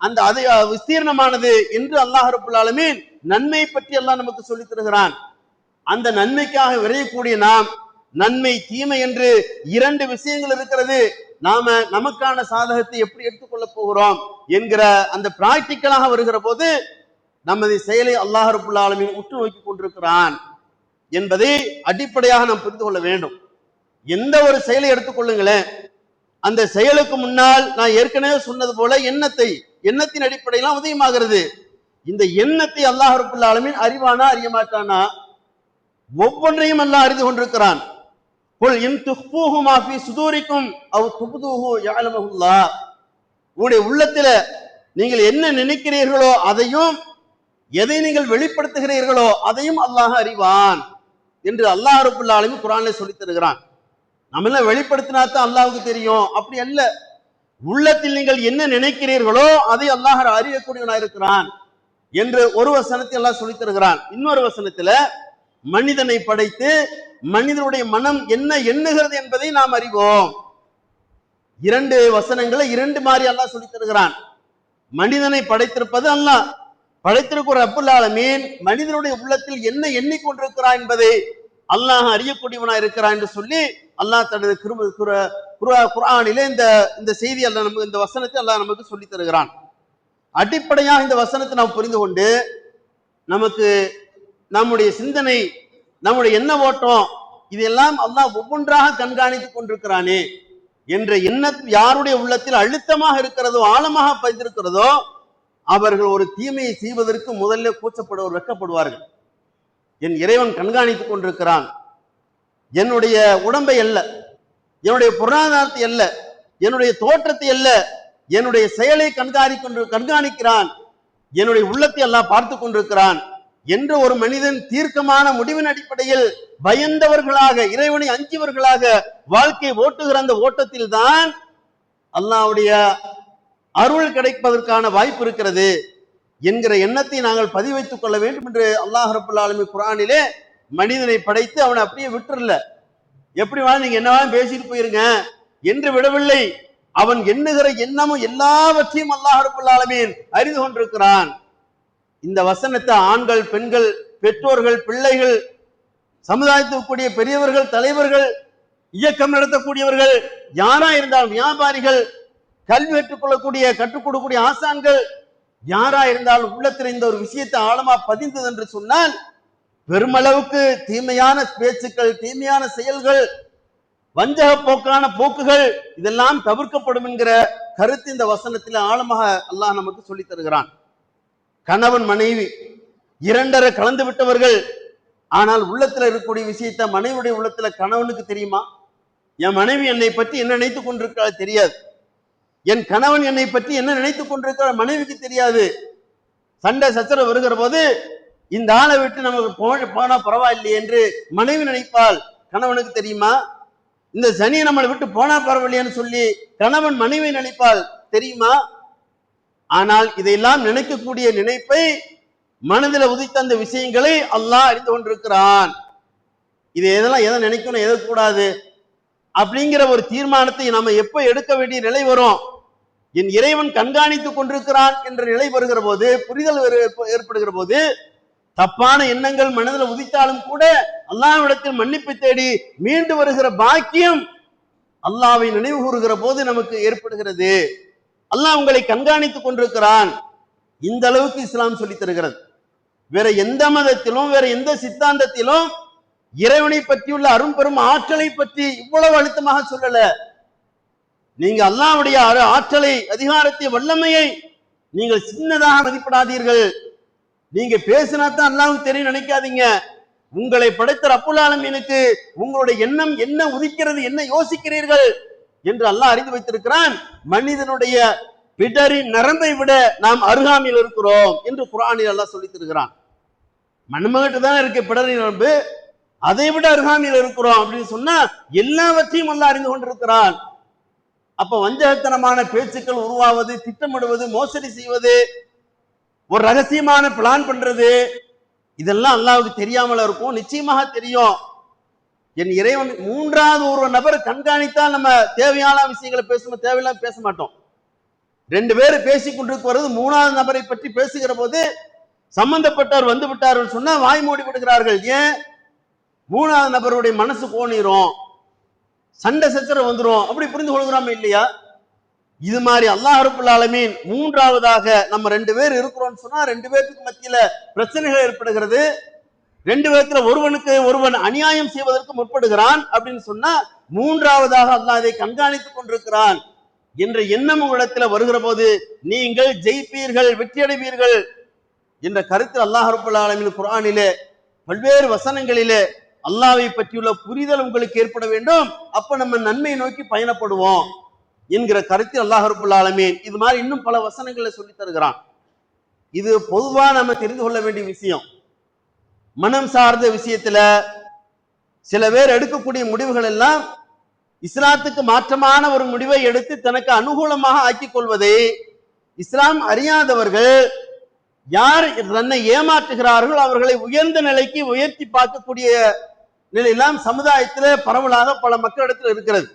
அந்த அது விஸ்தீர்ணமானது என்று அல்லாஹ் ரப்பல் ஆலமீன் நன்மை பற்றி அல்லாஹ் நமக்கு சொல்லித் தருகிறான். அந்த நன்மைக்காக விரையக்கூடிய நாம் நன்மை தீமை என்று இரண்டு விஷயங்கள் இருக்கிறது. நாம நமக்கான சாதகத்தை எப்படி எடுத்துக்கொள்ள போகிறோம் என்கிற அந்த பிராக்டிக்கலாக வருகிற போது நமது செயலை அல்லாஹ் ரப்பல் ஆலமீன் உற்று நோக்கி கொண்டிருக்கிறான் என்பதை அடிப்படையாக நாம் புரிந்து கொள்ள வேண்டும். எந்த ஒரு செயலை எடுத்துக்கொள்ளுங்களேன், அந்த செயலுக்கு முன்னால் நான் ஏற்கனவே சொன்னது போல எண்ணத்தின் அடிப்படையெல்லாம் உதயமாகிறது. இந்த எண்ணத்தை அல்லாஹ் ரப்பல் ஆலமீன் அறிவானா அறிய மாட்டானா? ஒவ்வொன்றையும் அல்லாஹ் அறிந்து கொண்டிருக்கிறான். குல் இன் துஃபூஹு மா ஃபீ சுதூரிக்கும் அவ் துப்துஹு யஅலமுல்லாஹ். உங்களுடைய உள்ளத்தில நீங்கள் என்ன நினைக்கிறீர்களோ அதையும், எதை நீங்கள் வெளிப்படுத்துகிறீர்களோ அதையும் அல்லாஹ் அறிவான் என்று அல்லாஹ் ரப்பல் ஆலமீன் குர்ஆனிலே சொல்லித் தருகிறான். நம்ம எல்லாம் வெளிப்படுத்தினா தான் அல்லாஹ்வுக்கு தெரியும், அப்படி அல்ல. உள்ளத்தில் நீங்கள் என்ன நினைக்கிறீர்களோ அதை அல்லாஹ் அறியக்கூடியவனாக இருக்கிறான் என்று ஒரு வசனத்தை அல்லாஹ் சொல்லித் தருகிறான். இன்னொரு வசனத்துல மனிதனை படைத்து மனிதனுடைய மனம் என்ன எண்ணுகிறது என்பதை நாம் அறிவோம். இரண்டு வசனங்களை இரண்டு மாதிரி அல்லாஹ் சொல்லித் தருகிறான். மனிதனை படைத்திருப்பது அல்லாஹ், படைத்திருக்கிற ரப்பல் ஆலமீன் மனிதனுடைய உள்ளத்தில் என்ன எண்ணிக்கொண்டிருக்கிறான் என்பதை அல்லாஹ் அறியக்கூடியவனாக இருக்கிறான் என்று சொல்லி அல்லாஹ் தனது குர்ஆனிலே இந்த செய்தி அல்லாஹ் நமக்கு, இந்த வசனத்தை அல்லாஹ் நமக்கு சொல்லித் தருகிறான். அடிப்படையாக இந்த வசனத்தை நாம் புரிந்து கொண்டு நமக்கு நம்முடைய சிந்தனை, நம்முடைய எண்ண ஓட்டம் இதெல்லாம் அல்லாஹ் ஒவ்வொன்றாக கண்காணித்துக் கொண்டிருக்கிறானே என்ற எண்ணம் யாருடைய உள்ளத்தில் அழுத்தமாக இருக்கிறதோ, ஆழமாக பதிந்திருக்கிறதோ, அவர்கள் ஒரு தீமையை செய்வதற்கு முதல்ல கூச்சப்படுவர், வெட்கப்படுவார்கள். என் இறைவன் கண்காணித்துக் கொண்டிருக்கிறான், என்னுடைய உடம்பை அல்ல, என்னுடைய பொருளாதாரத்தை அல்ல, என்னுடைய தோற்றத்தை அல்ல, என்னுடைய செயலை கண்காணிக்கிறான், என்னுடைய உள்ளத்தை எல்லாம் பார்த்து கொண்டிருக்கிறான் என்று ஒரு மனிதன் தீர்க்கமான முடிவின் அடிப்படையில் பயந்தவர்களாக, இறைவனை அஞ்சியவர்களாக வாழ்க்கை ஓட்டுகிற அந்த ஓட்டத்தில் தான் அல்லாஹ்வுடைய அருள் கிடைப்பதற்கான வாய்ப்பு இருக்கிறது என்கிற எண்ணத்தை நாங்கள் பதிவைத்துக் கொள்ள வேண்டும் என்று அல்லாஹ் ரப்பல் ஆலமீன் குர்ஆனிலே மனிதனை படைத்து அவனை அப்படியே விட்டுறல. எப்படி வேணா நீங்க என்னவா பேசிட்டு போயிருங்க என்று விடவில்லை. அவன் எண்ணுகிற எண்ணமும் எல்லாவற்றையும் அல்லாஹ் ரப்பல் ஆலமீன் அறிந்து கொண்டிருக்கிறான். இந்த வசனத்தை ஆண்கள், பெண்கள், பெற்றோர்கள், பிள்ளைகள், சமுதாயத்துக்கு கூடிய பெரியவர்கள், தலைவர்கள், இயக்கம் நடத்தக்கூடியவர்கள், யாரா இருந்தாலும் வியாபாரிகள், கல்வி கற்றுக் கொடுக்கக்கூடிய ஆசான்கள், யாரா இருந்தாலும் உள்ளத்தில் இந்த ஒரு விஷயத்தை ஆழமா பதிந்தது என்று சொன்னால் பெருமளவுக்கு தீமையான பேச்சுக்கள், தீமையான செயல்கள், வஞ்சக போக்கான போக்குகள் இதெல்லாம் தவிர்க்கப்படும் என்கிற கருத்து இந்த வசனத்தில் ஆழமாக அல்லாஹ் நமக்கு சொல்லித் தருகிறான். கணவன் மனைவி இரண்டரை கலந்து விட்டவர்கள், ஆனால் உள்ளத்துல இருக்கக்கூடிய விஷயத்த மனைவியுடைய உள்ளத்துல கணவனுக்கு தெரியுமா? என் மனைவி என்னை பற்றி என்ன நினைத்துக் கொண்டிருக்கிறாள் தெரியாது, என் கணவன் என்னை பற்றி என்ன நினைத்துக் கொண்டிருக்கிறார் மனைவிக்கு தெரியாது. சண்டை சச்சரவு வருகிற போது இந்த ஆளை விட்டு நமக்கு போனா பரவாயில்லை என்று மனைவி நினைப்பால், கணவனுக்கு தெரியுமா? இந்த சனி நம்மளை விட்டு போனா பரவாயில்லைன்னு சொல்லி கணவன் மனைவி நினைப்பால் தெரியுமா? ஆனால் இதையெல்லாம் நினைக்கக்கூடிய நினைப்பை, மனதில் உதித்த அந்த விஷயங்களை அல்லாஹ் அறிந்து கொண்டிருக்கிறான். இது எதெல்லாம் எதை நினைக்கணும், எதை கூடாது அப்படிங்கிற ஒரு தீர்மானத்தை நம்ம எப்ப எடுக்க வேண்டிய நிலை வரும்? என் இறைவன் கண்காணித்துக் கொண்டிருக்கிறான் என்ற நிலை வருகிற போது, புரிதல் ஏற்படுகிற போது, தப்பான எண்ணங்கள் மனதில் உதித்தாலும் கூட அல்லாஹ்விடத்தில் மன்னிப்பு தேடி மீண்டு வருகிற பாக்கியம் அல்லாஹ்வை நினைவு கூறுகிற போது நமக்கு ஏற்படுகிறது. அல்லாஹ் உங்களை கண்காணித்துக் கொண்டிருக்கிறான். இந்த அளவுக்கு இஸ்லாம் சொல்லித் தருகிறது. வேற எந்த மதத்திலும் வேற எந்த சித்தாந்தத்திலும் இறைவனை பற்றியுள்ள அரும்பெரும் ஆற்றலை பற்றி இவ்வளவு அழுத்தமாக சொல்லல. நீங்க அல்லாஹ்வுடைய ஆற்றலை, அதிகாரத்தை, வல்லமையை நீங்கள் சின்னதாக மதிப்பிடாதீர்கள். நீங்க பேசினா தான் அல்லாஹ்வுக்கு தெரியும் நினைக்காதீங்க. உங்களை படைத்த ரப்புல் ஆலமீனுக்கு உங்களுடைய எண்ணம் என்ன உதிக்கிறது, என்ன யோசிக்கிறீர்கள் என்று அல்லாஹ் அறிந்து வைத்திருக்கிறான். மனிதனுடைய பிடரின் நரம்பை விட நாம் அருகாமையில் இருக்கிறோம் என்று குர்ஆனில் அல்லாஹ் சொல்லித் தருகிறான். மண்மகிட்டு தான் இருக்கு பிடரின் நரம்பு, அதை விட அருகாமையில் இருக்கிறோம் அப்படின்னு சொன்னா எல்லாவற்றையும் அல்லாஹ் அறிந்து கொண்டிருக்கிறான். அப்ப வஞ்சகத்தனமான பேச்சுக்கள் உருவாவது, திட்டமிடுவது, மோசடி செய்வது, ஒரு ரகசியமான பிளான் பண்றது, இதெல்லாம் அல்லாஹ்வுக்கு தெரியாமல இருக்கும்? நிச்சயமாக தெரியும். என் இறைவன் மூன்றாவது ஒரு நபர் கண்காணித்தால் நம்ம தேவையான விஷயங்களை பேசணும், தேவையில்லாம பேச மாட்டோம். ரெண்டு பேர் பேசிக் கொண்டிருக்கிறது மூணாவது நபரை பற்றி பேசுகிற போது சம்பந்தப்பட்டவர் வந்து விட்டார்கள் சொன்னா வாய் மூடி விடுகிறார்கள். ஏன்? மூணாவது நபருடைய மனசு கோணிரும், சண்டை சச்சரவு வந்துரும். அப்படி புரிந்து கொள்கிறோம் இல்லையா? இது மாதிரி அல்லாஹ் ரப்பல் ஆலமீன் மூன்றாவதாக நம்ம ரெண்டு பேர் இருக்கிறோம்னு சொன்னா ரெண்டு பேருக்கு மத்தியில பிரச்சனைகள் ஏற்படுகிறது. ரெண்டு பேர்த்துல ஒருவனுக்கு ஒருவன் அநியாயம் செய்வதற்கு முற்படுகிறான் அப்படின்னு சொன்னா மூன்றாவதாக அல்லாஹ் அதை கண்காணித்துக் கொண்டிருக்கிறான் என்ற எண்ணம் உங்களிடத்தில் வருகிற போது நீங்கள் ஜெயிப்பீர்கள், வெற்றியடைவீர்கள் என்ற கருத்து அல்லாஹ் ரப்பல் ஆலமீன் குர்ஆனிலே பல்வேறு வசனங்களிலே அல்லாஹ்வை பற்றியுள்ள புரிதல் உங்களுக்கு ஏற்பட வேண்டும். அப்ப நம்ம நன்மையை நோக்கி பயணப்படுவோம் என்கிற கருத்து அல்லாஹ் ரப்பல் ஆலமீன் இது மாதிரி இன்னும் பல வசனங்களை சொல்லி தருகிறான். இது பொதுவா நம்ம தெரிந்து கொள்ள வேண்டிய விஷயம். மனம் சார்ந்த விஷயத்துல சில பேர் எடுக்கக்கூடிய முடிவுகள் எல்லாம் இஸ்லாத்துக்கு மாற்றமான ஒரு முடிவை எடுத்து தனக்கு அனுகூலமாக ஆக்கிக் கொள்வதை இஸ்லாம் அறியாதவர்கள் யார் தன்னை ஏமாற்றுகிறார்கள் அவர்களை உயர்ந்த நிலைக்கு உயர்த்தி பார்க்கக்கூடிய நிலையெல்லாம் சமுதாயத்திலே பரவலாக பல மக்களிடத்தில் இருக்கிறது.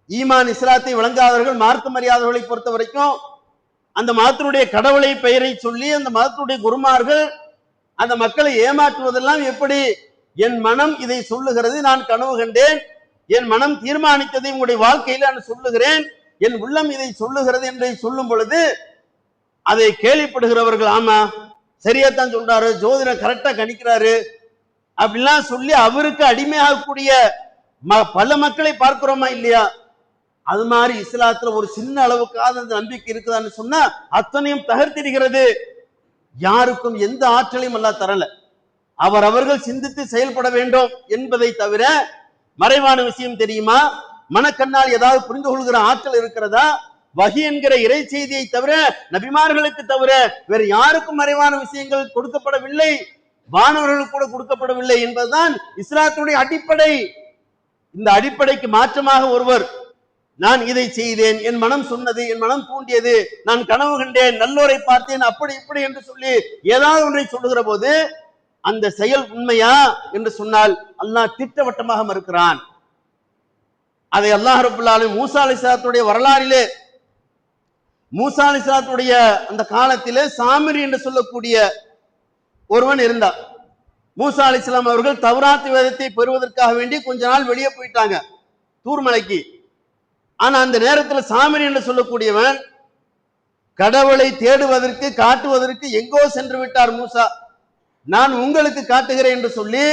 ஈமான் இஸ்லாத்தை விளங்காதவர்கள், மார்க்கம் அறியாதவர்களை பொறுத்த வரைக்கும் அந்த மதத்தினுடைய கடவுளை பெயரை சொல்லி அந்த மதத்தினுடைய குருமார்கள் அந்த மக்களை ஏமாற்றுவதெல்லாம் எப்படி? என் மனம் இதை சொல்லுகிறது, நான் கனவு கண்டேன், என் மனம் தீர்மானித்ததை உங்களுடைய வாழ்க்கையில நான் சொல்லுகிறேன், என் உள்ளம் இதை சொல்லுகிறது என்று சொல்லும் பொழுது அதை கேள்விப்படுகிறவர்கள் ஆமா சரியாத்தான் சொல்றாரு, ஜோதிடர் கரெக்டா கணிக்கிறாரு அப்படிலாம் சொல்லி அவருக்கு அடிமையாகக்கூடிய பல மக்களை பார்க்கிறோமா இல்லையா? அது மாதிரி இஸ்லாத்துல ஒரு சின்ன அளவுக்காக அந்த நம்பிக்கை இருக்குதான்னு சொன்னா அத்தனையும் தகர்த்திடுகிறது. யாருக்கும் எந்த ஆற்றலையும் அல்லாஹ் தரல. அவர்கள் சிந்தித்து செயல்பட வேண்டும் என்பதை தவிர மறைவான விஷயம் தெரியுமா? மனக்கண்ணால் ஏதாவது புரிந்து கொள்கிற ஆற்றல் இருக்கிறதா? வஹி என்கிற இறை செய்தியை தவிர, நபிமார்களுக்கு தவிர வேறு யாருக்கும் மறைவான விஷயங்கள் கொடுக்கப்படவில்லை, வானவர்களுக்கு கூட கொடுக்கப்படவில்லை என்பதுதான் இஸ்லாத்துடைய அடிப்படை. இந்த அடிப்படைக்கு மாற்றமாக ஒருவர் நான் இதை செய்தேன், என் மனம் சொன்னது, என் மனம் தூண்டியது, நான் கனவு கண்டேன், நல்லோரை பார்த்தேன், அப்படி இப்படி என்று சொல்லி ஏதாவது ஒன்றை சொல்லுகிற போது அந்த செயல் உண்மையா என்று சொன்னால் அல்லாஹ் திட்டவட்டமாக மறுக்கிறான். அதை அல்லாஹ் ரப்பல் ஆலமீன் மூசா அலைஹிஸ்ஸலாத்துடைய வரலாறிலே, மூசா அலைஹிஸ்ஸலாத்துடைய அந்த காலத்திலே சாமிரி என்று சொல்லக்கூடிய ஒருவன் இருந்தார். மூசா அலைஹிஸ்ஸலாம் அவர்கள் தௌராத் வேதத்தை பெறுவதற்காக வேண்டி கொஞ்ச நாள் வெளியே போயிட்டாங்க தூர்மலைக்கு. ஆனா அந்த நேரத்தில் சாமிரி என்று சொல்லக்கூடியவன் கடவுளை தேடுவதற்கு காட்டுவதற்கு எங்கோ சென்று விட்டார். மூசா, நான் உங்களுக்கு காட்டுகிறேன் என்று சொல்லி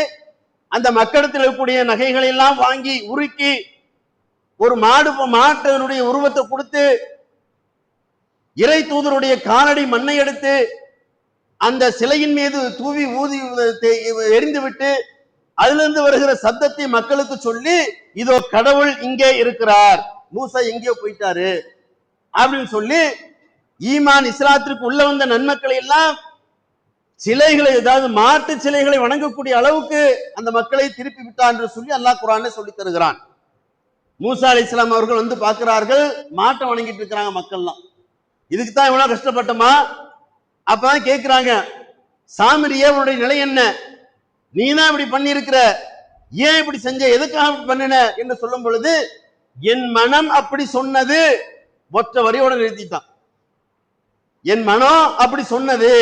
அந்த மக்களிடத்தில் இருக்கக்கூடிய நகைகளை எல்லாம் வாங்கி உருக்கி ஒரு மாட்டினுடைய உருவத்தை கொடுத்து இறை தூதருடைய காலடி மண்ணை எடுத்து அந்த சிலையின் மீது தூவி ஊதி எரிந்து விட்டு அதிலிருந்து வருகிற சத்தத்தை மக்களுக்கு சொல்லி இதோ கடவுள் இங்கே இருக்கிறார், மூசா எங்கேயோ போயிட்டாரு அப்படின்னு சொல்லி ஈமான் இஸ்லாத்திற்கு உள்ள வந்த நன்மக்களை எல்லாம் சிலைகளை, அதாவது மாட்டு சிலைகளை வணங்கக்கூடிய அளவுக்கு அந்த மக்களை திருப்பி விட்டார் என்று சொல்லி அல்லாஹ் குர்ஆன்ல சொல்லி தருகிறான். மூசா அலைஹிஸ்ஸலாம் அவர்கள் வந்து பார்க்கிறார்கள், மாட்டை வணங்கிட்டு இருக்கிறாங்க மக்கள்லாம். இதுக்கு தான் இவ்வளவு கஷ்டப்பட்டோமா? அப்பதான் கேட்கிறாங்க, சாமிரியே உன்னுடைய நிலை என்ன? நீ தான் இப்படி பண்ணியிருக்கிற, ஏன் இப்படி செஞ்ச, எதுக்காக இப்படி பண்ணின என்று சொல்லும் பொழுது என் மனம் அப்படி சொன்னது, ஒற்ற வரியோட நிறுத்திட்டான். என் மனம் அப்படி சொன்னது,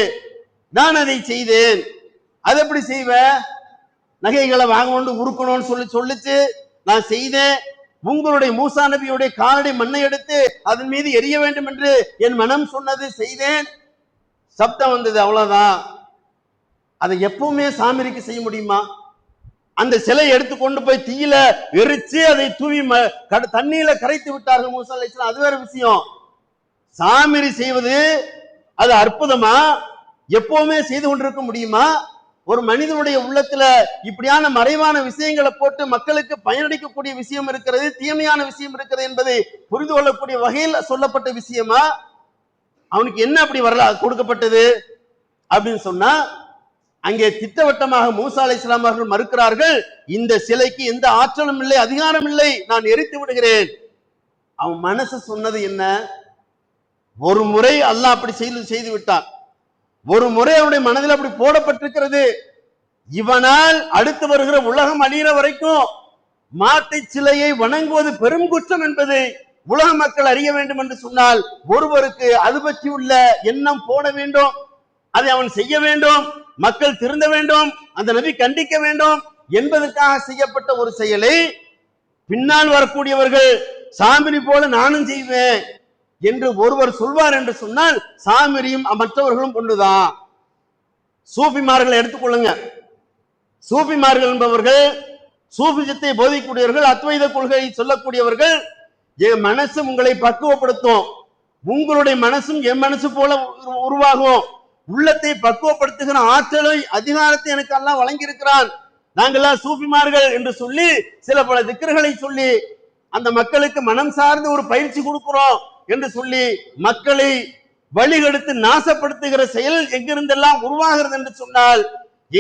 நான் அதை செய்தேன். அது எப்படி செய்வ? நகைகளை வாங்கணும் உருக்கணும்னு சொல்லிச்சு, நான் செய்தேன். உங்களுடைய மூசா நபியுடைய காலடி மண்ணை எடுத்து அதன் மீது எரிய வேண்டும் என்று என் மனம் சொன்னது, செய்தேன். சப்தம் வந்தது, அவ்வளவுதான். அதை எப்பவுமே சாமிரிக்கு செய்ய முடியுமா? அந்த சிலை எடுத்துக்கொண்டு போய் தீயில எரிச்சு அதை தூவி தண்ணீர்ல கரைத்து விட்டார்கள் மூசா அலைஹிஸ்ஸலாம். அது வேற விஷயம். சாமிரி செய்வது அது அற்புதமா? எப்பவுமே செய்து கொண்டிருக்க முடியுமா? ஒரு மனிதனுடைய உள்ளத்துல இப்படியான மறைவான விஷயங்களை போட்டு மக்களுக்கு பயனளிக்கக்கூடிய விஷயம் இருக்கிறது, தீமையான விஷயம் இருக்கிறது என்பதை புரிந்து கொள்ளக்கூடிய வகையில் சொல்லப்பட்ட விஷயமா? அவனுக்கு என்ன அப்படி வரல கொடுக்கப்பட்டது அப்படின்னு சொன்னா அங்கே திட்டவட்டமாக மூசா அலைஹிஸ்ஸலாம் அவர்கள் மறுக்கிறார்கள், இந்த சிலைக்கு எந்த ஆற்றலும் இல்லை, அதிகாரம் இல்லை, நான் எரித்து விடுகிறேன். அவன் மனசு சொன்னது என்ன? ஒரு முறை அல்லாஹ் அப்படி செய்து விட்டான். ஒரு முறை அவனுடைய மனதில் அப்படி போடப்பட்டிருக்கிறது. இவனால் அடுத்து வருகிற உலகம் அழிகிற வரைக்கும் மாட்டை சிலையை வணங்குவது பெரும் குற்றம் என்பதை உலக மக்கள் அறிய வேண்டும் என்று சொன்னால் ஒருவருக்கு அது பற்றி உள்ள எண்ணம் போட வேண்டும், அதை அவன் செய்ய வேண்டும், மக்கள் திருந்த வேண்டும், அந்த நபி கண்டிக்க வேண்டும் என்பதற்காக செய்யப்பட்ட ஒரு செயலை பின்னால் வரக்கூடியவர்கள் சாமிரி போல நானும் செய்வேன் என்று ஒருவர் சொல்வார் என்று சொன்னால் சாமிரியும் மற்றவர்களும் ஒன்றுதான். சூஃபிமார்களை எடுத்துக்கொள்ளுங்க. சூஃபிமார்கள் என்பவர்கள் சூஃபிசத்தை போதிக்கக்கூடியவர்கள், அத்வைத கொள்கையை சொல்லக்கூடியவர்கள். என் மனசு உங்களை பக்குவப்படுத்தும், உங்களுடைய மனசும் என் மனசு போல உருவாகும், உள்ளத்தை பக்குவப்படுத்துகிற ஆற்றலை அதிகாரத்தை எனக்கு அல்லாஹ் வழங்கி இருக்கிறான், நாங்கள்லாம் சூஃபிமார்கள் என்று சொல்லி சில பல திக்ர்களை சொல்லி அந்த மக்களுக்கு மனம் சார்ந்து ஒரு பயிற்சி கொடுக்கிறோம் என்று சொல்லி மக்களை வழிகெடுத்து நாசப்படுத்துகிற செயல் எங்கிருந்தெல்லாம் உருவாகிறது என்று சொன்னால்,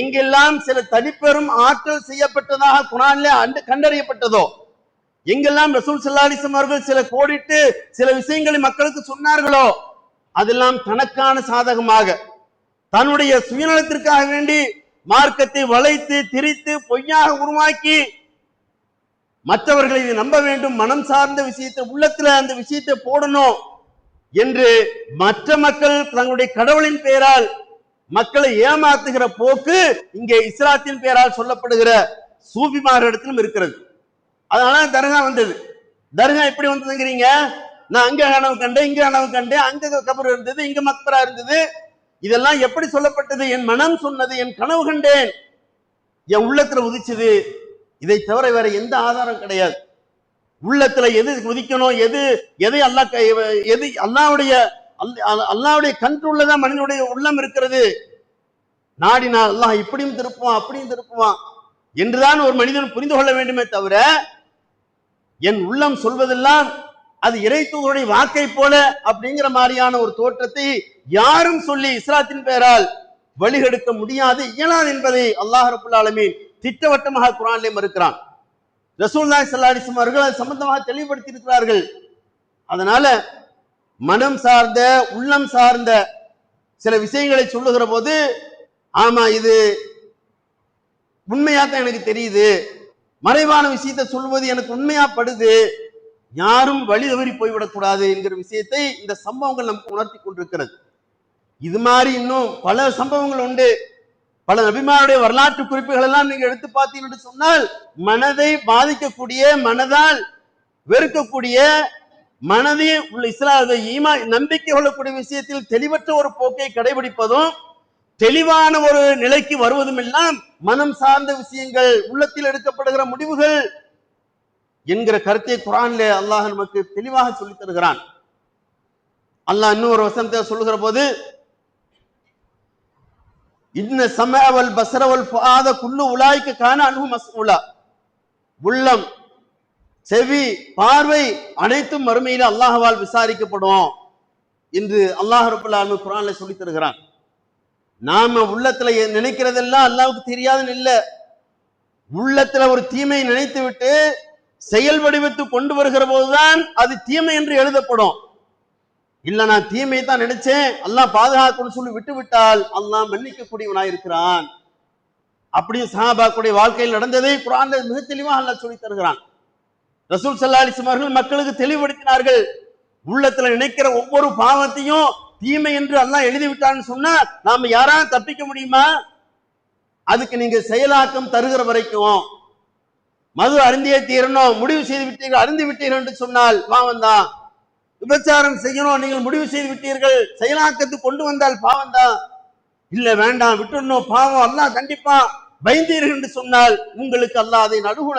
எங்கெல்லாம் சில தனிப்பெரும் ஆற்றல் செய்யப்பட்டதாக குர்ஆனிலே கண்டறியப்பட்டதோ, எங்கெல்லாம் ரசூல் ஸல்லல்லாஹு அலைஹி வஸல்லம் அவர்கள் சில கோடிட்டு சில விஷயங்களை மக்களுக்கு சொன்னார்களோ, அதெல்லாம் தனக்கான சாதகமாக தன்னுடைய சுயநலத்திற்காக வேண்டி மார்க்கத்தை வளைத்து திரித்து பொய்யாக உருவாக்கி மற்றவர்களை இதை நம்ப வேண்டும், மனம் சார்ந்த விஷயத்தை உள்ளத்துல அந்த விஷயத்தை போடணும் என்று மற்ற மக்கள் தங்களுடைய கடவுளின் பெயரால் மக்களை ஏமாத்துகிற போக்கு இங்கே இஸ்லாத்தின் பெயரால் சொல்லப்படுகிற சூஃபிமார்களிடத்திலும் இருக்கிறது. அதனால தர்கா வந்தது. தர்கா எப்படி வந்ததுங்கிறீங்க? நான் அங்க கனவு கண்டேன், இங்க கனவு கண்டேன், அங்க கபர் இருந்தது, இங்க மக்பரா இருந்தது, இதெல்லாம் எப்படி சொல்லப்பட்டது? என் மனம் சொன்னது, என் கனவு கண்டேன், என் உள்ளத்துல உதிச்சது. இதை தவிர வேற எந்த ஆதாரம் கிடையாது. உள்ளத்துல எது உதிக்கணும், எதை அல்லாஹ்வுடைய கண்ட்ரோல்ல தான் மனிதனுடைய உள்ளம் இருக்கிறது. நாடினால் அல்லாஹ் இப்படியும் திருப்புவான் அப்படியும் திருப்புவான் என்றுதான் ஒரு மனிதன் புரிந்து கொள்ள வேண்டுமே தவிர, என் உள்ளம் சொல்வதெல்லாம் அது இறைத்தூதருடைய வாக்கை போல அப்படிங்கிற மாதிரியான ஒரு தோற்றத்தை யாரும் சொல்லி இஸ்லாத்தின் பெயரால் வழிகெடுக்க முடியாது, இயலாது என்பதை அல்லாஹ் ரப்பல் ஆலமீன் திட்டவட்டமாக குர்ஆனிலே மறுக்கிறான். ரசூலுல்லாஹி ஸல்லல்லாஹு அலைஹி வஸல்லம் அவர்கள் அது சம்பந்தமாக தெளிவுபடுத்தி இருக்கிறார்கள். அதனால மனம் சார்ந்த உள்ளம் சார்ந்த சில விஷயங்களை சொல்லுகிற போது, ஆமா இது உண்மையாத்தான் எனக்கு தெரியுது, மறைவான விஷயத்தை சொல்வது எனக்கு உண்மையாப்படுது, யாரும் வழி தவறி போய்விடக்கூடாது என்கிற விஷயத்தை இந்த சம்பவங்கள் நமக்கு உணர்த்தி கொண்டிருக்கிறது. இது மாதிரி இன்னும் பல சம்பவங்கள் உண்டு. பல நபிமாருடைய வரலாற்று குறிப்புகள் எல்லாம் நீங்க எடுத்து பார்த்தீங்கன்னு சொன்னால், மனதை பாதிக்கக்கூடிய, மனதால் வெறுக்கக்கூடிய, மனதை உள்ள இஸ்லாம நம்பிக்கை கொள்ளக்கூடிய விஷயத்தில் தெளிவற்ற ஒரு போக்கை கடைபிடிப்பதும், தெளிவான ஒரு நிலைக்கு வருவதும் எல்லாம் மனம் சார்ந்த விஷயங்கள், உள்ளத்தில் எடுக்கப்படுகிற முடிவுகள் என்கிற கருத்தை குர்ஆனிலே அல்லாஹ் நமக்கு தெளிவாக சொல்லித் தருகிறான். அல்லாஹ் இன்னொரு வசனத்தை சொல்லுகிற போது, இன்ன ஸமஅ வல் பஸர வல் ஃபுஆத குல்லு உலாயிக கான அன்ஹு மஸ்ஊலா, உள்ளம், செவி, பார்வை அனைத்தும் மறுமையில அல்லாஹ்வால் விசாரிக்கப்படும் என்று அல்லாஹ் ரப்பல் ஆலமீன் குர்ஆனில் சொல்லித் தருகிறான். நாம உள்ளத்துல நினைக்கிறதெல்லாம் அல்லாஹ்வுக்கு தெரியாதுன்னு இல்ல. உள்ளத்துல ஒரு தீமையை நினைத்து விட்டு செயல் வடிவத்து கொண்டு வருகிற போதுதான் அது தீமை என்று எழுதப்படும். இல்ல நான் தீமையை தான் நினைச்சேன், அல்லாஹ் பாதுகாக்கணும்னு சொல்லி விட்டு விட்டால் அல்லாஹ் மன்னிக்க கூடியவனாய் இருக்கிறான். அப்படியும் சஹாபாக்களுடைய வாழ்க்கையில் நடந்ததை குர்ஆன்ல மிக தெளிவாக அல்லாஹ் சொல்லி தருகிறான். ரசூல் ஸல்லல்லாஹு அலைஹி வஸல்லம் அவர்கள் மக்களுக்கு தெளிவுபடுத்தினார்கள். உள்ளத்துல நினைக்கிற ஒவ்வொரு பாவத்தையும் தீமை என்று அல்லாஹ் எழுதி விட்டான்னு சொன்னா நாம யாராவது தப்பிக்க முடியுமா? அதுக்கு நீங்க செயலாக்கம் தருகிற வரைக்கும் மது அருந்தியே தீரணும், முடிவு செய்து விட்டீர்கள், அருந்தி விட்டீர்கள் என்று சொன்னால் பாவம் தான். விபச்சாரம் செய்யணும், நீங்கள் முடிவு செய்து விட்டீர்கள், செயலாக்கத்துக்கு கொண்டு வந்தால் பாவம் தான். இல்ல வேண்டாம் விட்டுடணும், பாவம், அல்லாஹ் கண்டிப்பா பயந்தீர்கள் என்று சொன்னால் உங்களுக்கு அல்லாஹ் அதை நடுகுண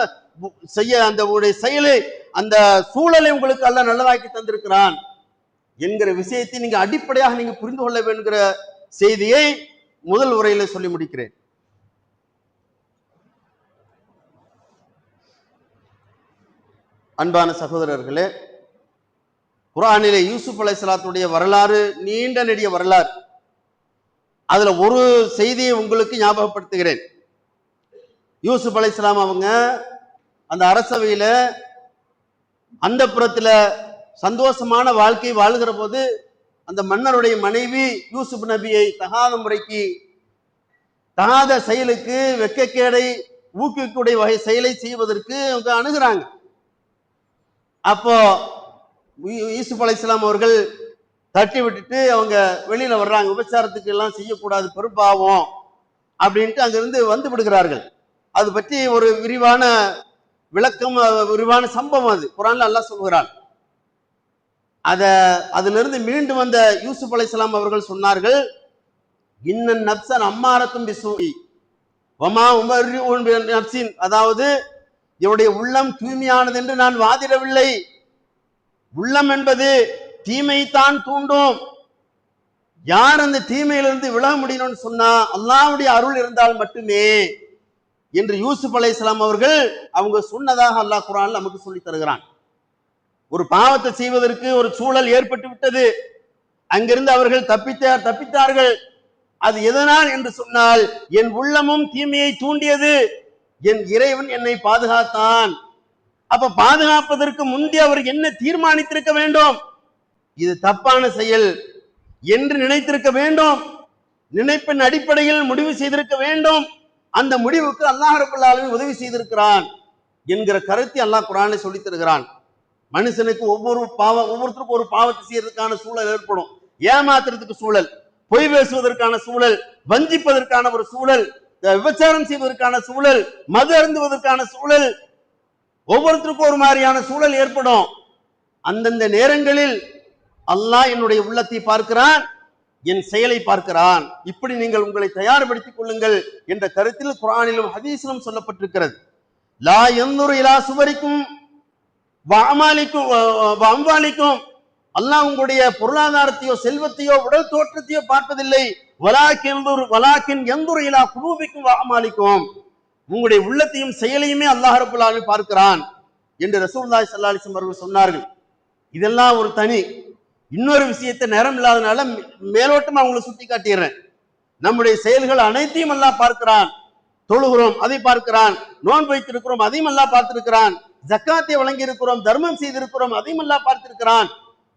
செய்ய அந்த உடைய செயலை, அந்த சூழலை உங்களுக்கு அல்லாஹ் நல்லதாக்கி தந்திருக்கிறான் என்கிற விஷயத்தை நீங்க அடிப்படையாக நீங்க புரிந்து கொள்ள வேண்டுகிற செய்தியை முதல் உரையில சொல்லி முடிக்கிறேன். அன்பான சகோதரர்களே, குர்ஆனிலே யூசுப் அலைஹிஸ்ஸலாத்துடைய வரலாறு நீண்ட நெடிய வரலாறு. அதுல ஒரு செய்தியை உங்களுக்கு ஞாபகப்படுத்துகிறேன். யூசுப் அலைஹிஸ்ஸலாம் அவங்க அந்த அரசவையில அந்த புறத்துல சந்தோஷமான வாழ்க்கை வாழ்கிற போது அந்த மன்னருடைய மனைவி யூசுப் நபியை தகாத முறைக்கு, தகாத செயலுக்கு, வெட்கக்கேடை ஊக்குவிக்கக்கூடிய வகை செயலை செய்வதற்கு அவங்க அணுகுறாங்க. அப்போ யூசுப் அலைஹிஸ்ஸலாம் அவர்கள் தட்டி விட்டுட்டு அவங்க வெளியில வர்றாங்க. விபச்சாரத்துக்கு எல்லாம் செய்யக்கூடாது, பெரும்பாவம் அப்படின்ட்டு அங்கிருந்து வந்து விடுகிறார்கள். அது பற்றி ஒரு விரிவான விளக்கம், விரிவான சம்பவம் அது குர்ஆன்ல அல்லாஹ் சொல்கிறான். அதிலிருந்து மீண்டு வந்த யூசுப் அலைஹிஸ்ஸலாம் அவர்கள் சொன்னார்கள், இன்னன் நப்சன் அம்மாரத்தும் பிசூஇ வமா உமர்ரிஉன் பிநப்சின், அதாவது என்னுடைய உள்ளம் தூய்மையானது என்று நான் வாதிடவில்லை. உள்ளம் என்பது தீமைத்தான் தூண்டும். யார் அந்த தீமையிலிருந்து விலக முடியணும்னு சொன்னா அல்லாஹ்வுடைய அருள் இருந்தால் மட்டுமே என்று யூசுப் அலைஹிஸ்ஸலாம் அவர்கள் அவங்க சொன்னதாக அல்லாஹ் குர்ஆன்ல நமக்கு சொல்லி தருகிறான். ஒரு பாவத்தை செய்வதற்கு ஒரு சூழல் ஏற்பட்டு விட்டது. அங்கிருந்து அவர்கள் தப்பித்தார்கள். அது எதனால் என்று சொன்னால், என் உள்ளமும் தீமையை தூண்டியது, என் இறைவன் என்னை பாதுகாத்தான். அப்ப பாதுகாப்பதற்கு முந்தைய அவர் என்ன தீர்மானித்திருக்க வேண்டும்? இது தப்பான செயல் என்று நினைத்திருக்க வேண்டும். நினைப்பின் அடிப்படையில் முடிவு செய்திருக்க வேண்டும். அந்த முடிவுக்கு அல்லாஹ் ரப்பல் ஆலமீன் உதவி செய்திருக்கிறான் என்கிற கருத்தை அல்லாஹ் குர்ஆனிலே சொல்லித் தருகிறான். மனுஷனுக்கு ஒவ்வொருத்தருக்கும் ஒரு பாவத்தை செய்யறதுக்கான சூழல் ஏற்படும். ஏமாத்துறதுக்கு சூழல், பொய் பேசுவதற்கான சூழல், வஞ்சிப்பதற்கான ஒரு சூழல், விபச்சாரம் செய்வதற்கான சூழல், மது அருந்துவதற்கான சூழல், ஒவ்வொருத்தருக்கும் ஒரு மாதிரியான சூழல் ஏற்படும். அந்தந்த நேரங்களில் அல்லாஹ் என்னுடைய உள்ளத்தை பார்க்கிறான், என் செயலை பார்க்கிறான். இப்படி நீங்கள் உங்களை தயார்படுத்திக் கொள்ளுங்கள் என்ற கருத்தில் குர்ஆனிலும் ஹதீஸிலும் சொல்லப்பட்டிருக்கிறது. லா யன்துரு இலா சுவரிக்கும் அம்வாலிக்கும், அல்லாஹ் உங்களுடைய பொருளாதாரத்தையோ செல்வத்தையோ உடல் தோற்றத்தையோ பார்ப்பதில்லை. வலாக்கின் யன்துரு இலா குலூபிக்கும் வஅமாலிக்கும், உங்களுடைய உள்ளத்தையும் செயலையுமே அல்லாஹ் ரப்பல் ஆலமீன் பார்க்கிறான் என்று ரசூலுல்லாஹி ஸல்லல்லாஹு அலைஹி வஸல்லம் அவர்கள் சொன்னார்கள். இதெல்லாம் ஒரு தனி. இன்னொரு விஷயத்தை நேரம் இல்லாதனால மேலோட்டமா அவங்களை சுட்டி காட்டிடுறேன். நம்முடைய செயல்கள் அனைத்தையும் அல்லாஹ் பார்க்கிறான். தொழுகிறோம், அதை பார்க்கிறான். நோன்பு வைத்திருக்கிறோம், அதையும் அல்லாஹ் பார்த்திருக்கிறான். ஜக்காத்தை வழங்கி இருக்கிறோம், தர்மம் செய்திருக்கிறோம், அதையும் அல்லாஹ் பார்த்திருக்கிறான்.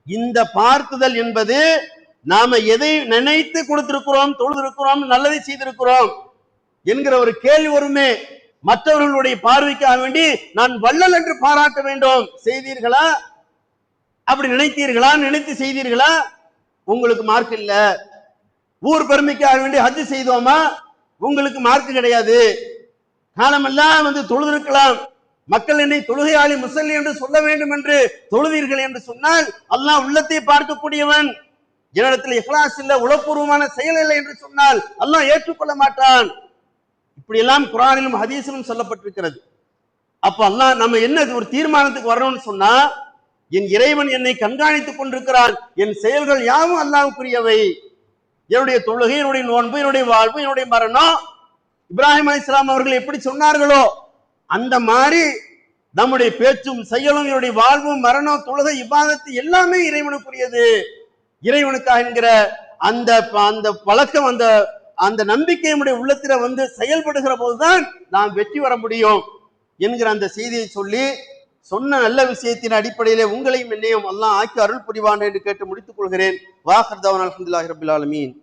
இந்த பார்த்துதல் என்பது நாம எதை நினைத்து கொடுத்திருக்கிறோம், தொழுதிருக்கிறோம், நல்லதை செய்திருக்கிறோம் என்கிற ஒரு கேள்வி வருமே. மற்றவர்களுடைய பார்வைக்காக வேண்டி நான் வள்ளல் என்று பாராட்ட வேண்டும். செய்தீர்களா? அப்படி நினைத்தீர்களா? நினைத்து செய்தீர்களா? உங்களுக்கு மார்க் இல்ல. ஊர் பெருமைக்காக வேண்டி ஹஜ் செய்தோமா? உங்களுக்கு மார்க் கிடையாது. காலமெல்லாம் தொழுதிருக்கலாம், மக்கள் என்னை தொழுகையாளி முசல்லி என்று சொல்ல வேண்டும் என்று தொழுவீர்கள் என்று சொன்னால் அல்லாஹ் உள்ளத்தை பார்க்கக்கூடியவன். என்னிடத்தில் இஹ்லாஸ் இல்ல, உளப்பூர்வமான செயல் இல்லை என்று சொன்னால் அல்லாஹ் ஏற்றுக்கொள்ள மாட்டான். இப்படி எல்லாம் குர்ஆனிலும் ஹதீஸிலும் சொல்லப்பட்டிருக்கிறது. அப்ப அல்லாஹ் நம்ம என்ன ஒரு தீர்மானத்துக்கு வரணும்னு சொன்னா, என் இறைவன் என்னை கண்காணித்துக் கொண்டிருக்கிறான், என் செயல்கள் யாவும் அல்லாஹ்வுக்குரியவை. என்னுடைய தொழுகை, என்னுடைய நோன்பு, என்னுடைய வாழ்வு, என்னுடைய மரணம், இப்ராஹிம் அலைஹிஸ்ஸலாம் அவர்கள் எப்படி சொன்னார்களோ அந்த மாதிரி நம்முடைய பேச்சும் செயலும், என்னுடைய வாழ்வும், மரணம், தொழுகை, இபாதத்து எல்லாமே இறைவனுக்குரியது. இறைவனுக்காக என்கிற அந்த அந்த பழக்கம், அந்த நம்பிக்கை நம்முடைய உள்ளத்தில செயல்படுகிற போதுதான் நாம் வெற்றி பெற முடியும் என்கிற அந்த செய்தியை சொல்லி, சொன்ன நல்ல விஷயத்தின் அடிப்படையிலே உங்களையும் என்னையும் அல்லாஹ் ஆக்கி அருள் புரிவான் என்று கேட்டு முடித்துக் கொள்கிறேன். வாஹிர் தஅவானா அல்ஹம்துலில்லாஹி ரப்பில் ஆலமீன்.